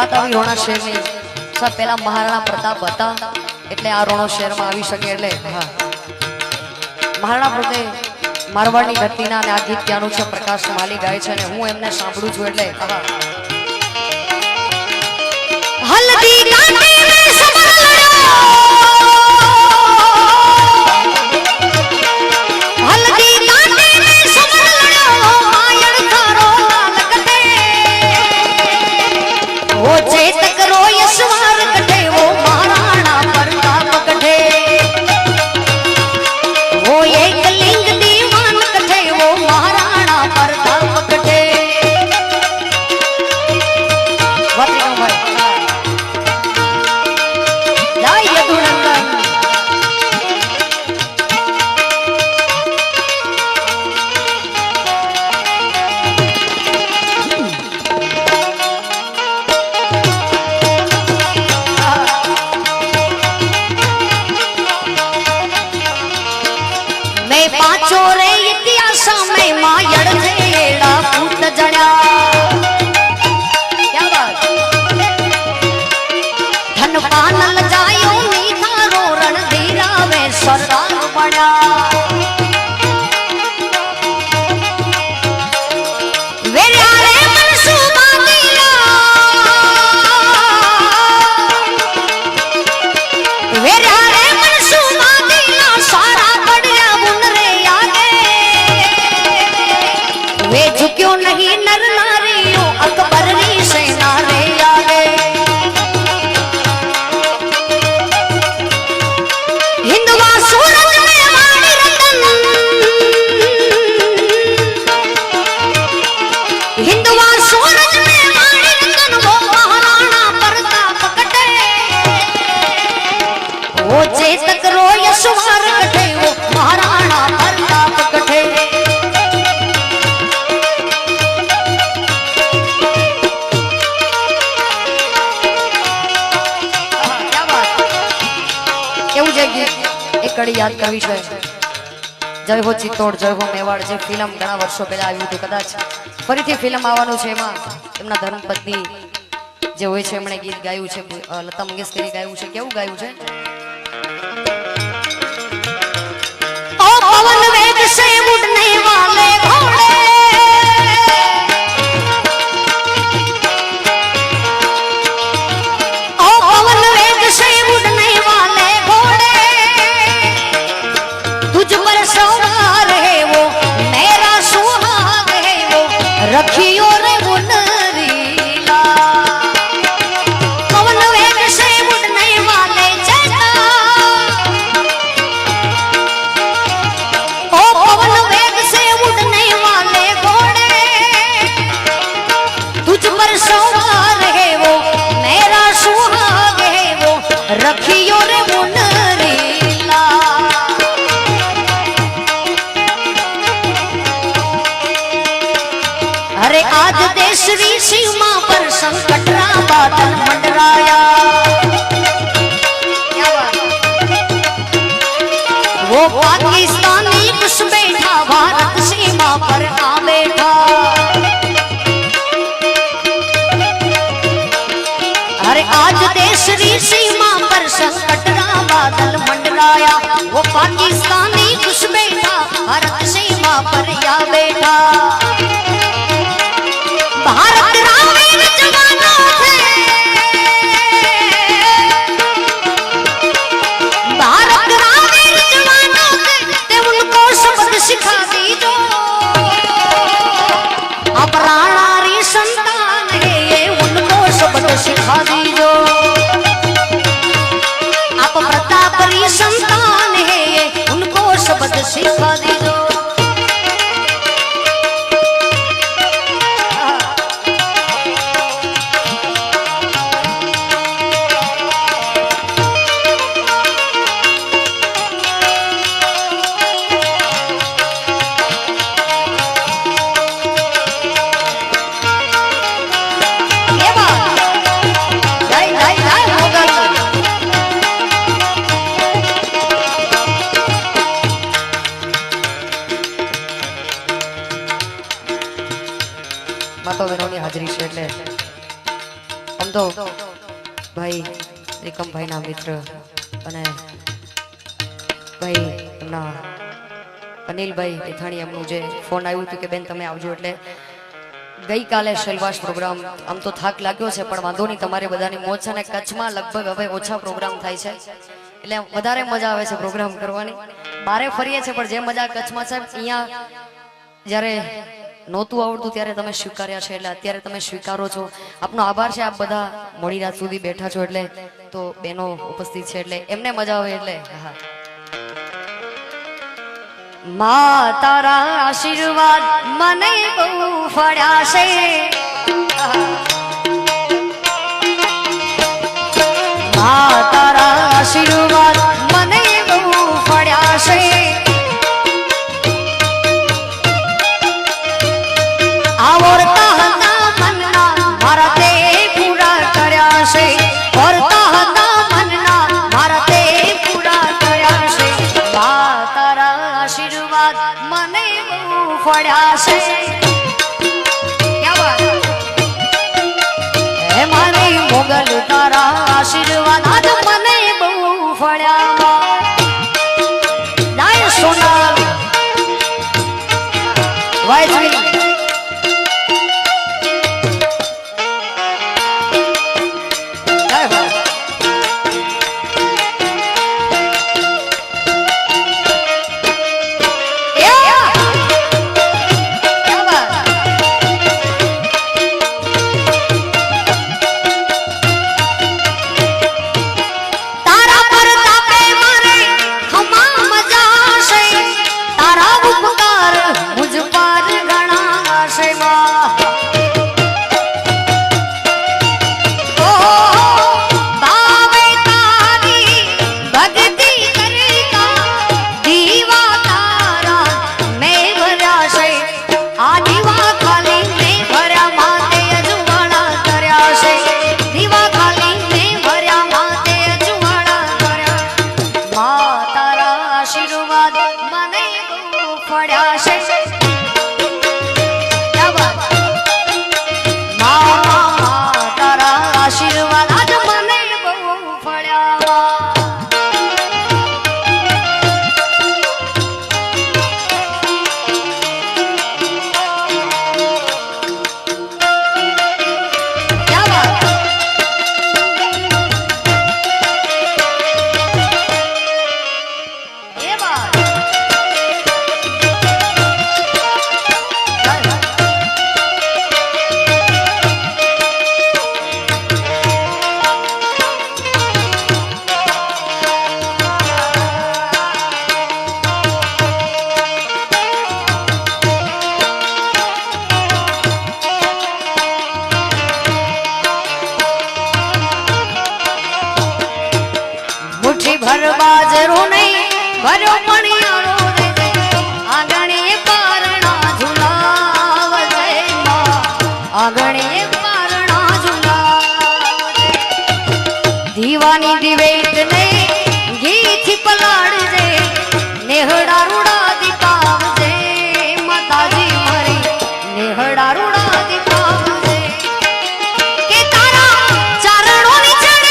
વાત આવી રોણા શહેરની સાહેબ પેલા મહારાણા પ્રતાપ હતા એટલે આ રોણો શહેરમાં આવી શકે એટલે હા મહારાણા પ્રતાપ મારવાડની ધરતીના અને આ ગીત ત્યાંનું છે પ્રકાશ માલી ગાય છે અને હું એમને સાંભળું છું એટલે હા હલ્દી કાંટે મે સમરણો હલ્દી કાંટે મે સમરણો આયણ થારો લાલકતે ઓ ચેતક રો યશવાર કઠે વો મહારાણા પ્રતાપ કઠે વો એકલિંગ દીવાન કઠે વો મહારાણા પ્રતાપ કઠે વાત્રિકા ભાઈ ચોરે ઇતિહાસ में मायड़ जेड़ा पूत जड़ा क्या बात धन पानल जायो नी थारो रणधीरा वे सरदार बड़ा वे यारे मनसूबा दिला वे यारे मनसूबा दिला सारा बढ़िया बुन रे वे झुक्यो नहीं नर नारियों अकबर री सेना रे आगे हिंदवा सूरज में वाणी रतन हिंदवा सूरज में वाणी रतन वो महाराणा प्रताप कटे वो चेतक रो यशवार कटे वो महाराणा प्रताप कटे कड़ी याद करवी छे जय हो चित्तौड़ जय हो मेवाड़ जे फिल्म घणा वर्षो पहला आव्યું હતું કદાચ ફરીથી ફિલ્મ આવવાનું છે એમાં એમના ધર્મપત્ની જે હોય છે એમણે ગીત ગાયું છે લતા મંગેશકરે ગાયું છે કેવું ગાયું છે ઓ પવન વેગ से उड़ने वाले घोड़े ओ पवन वेग से उड़ने वाले घोड़े तुझ पर सवार है वो मेरा सुहाग है वो रखियो रे मुनरीला पवन वेग से उड़ने वाले चेता ओ पवन वेग से उड़ने वाले घोड़े तुझ पर सवार है वो मेरा सुहाग है वो रखियो रे मुनरीला अरे आज देश री सीमा पर संकट रा बादल मंडराया वो पाकिस्तानी घुस बैठा भारत सीमा पर आ बैठा अरे आज देश री सीमा पर संकट रा बादल मंडराया वो पाकिस्तानी घुस बैठा भारत सीमा पर आ बैठा भारत रावीर जवानों थे भारत रावीर जवानों थे उनको सबक सिखा दीजो अब राणा री संतान है ये उनको सबक सिखा दीजो आप प्रताप री संतान है ये उनको सबक सिखा दीजो ભાઈના મિત્ર અને ભાઈ એમના અનિલભાઈ પિથાણી એમનું જે ફોન આવ્યું હતું કે બેન તમે આવજો એટલે ગઈકાલે શૈલવાસ પ્રોગ્રામ આમ તો થાક લાગ્યો છે પણ વાંધો નહીં તમારે બધાની મોજ છે ને કચ્છમાં લગભગ હવે ઓછા પ્રોગ્રામ થાય છે એટલે વધારે મજા આવે છે પ્રોગ્રામ કરવાની બારે ફરીએ છે પણ જે મજા કચ્છમાં છે અહીંયા જ્યારે નહોતું આવડતું ત્યારે તમે સ્વીકાર્યા છે એટલે અત્યારે તમે સ્વીકારો છો આપનો આભાર છે આપ બધા મોડી રાત સુધી બેઠા છો એટલે તો બેનો ઉપસ્થિત છે એટલે એમને મજા આવે એટલે હા માં તારા આશીર્વાદ મને બહુ ફળ્યા છે માં તારા આશીર્વાદ મને બહુ ફળ્યા છે આવડતા હતા મનના મારા તે પૂરા કર્યા છે આવડતા હતા મનના મારા તે પૂરા કર્યા છે માં તારા આશીર્વાદ મને બહુ ફળ્યા છે ક્યાં વાત હે મારી મોગલ તારા આશીર્વાદ આજ મને બહુ ફળ્યા જય સોનાલ વાયજી બાજરો નહીં ભરો પણિયારો દે આંગણે પારણા ઝુલાવ જય માં આંગણે પારણા ઝુલાવ દીવાની દિવેટ ને ઘીથી પલાડજે નેહડા રૂડા દીપાવજે માતાજી મારી નેહડા રૂડા દીપાવજે કે તારા ચરણોની ચડતી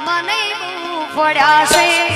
મને ફળ્યા છે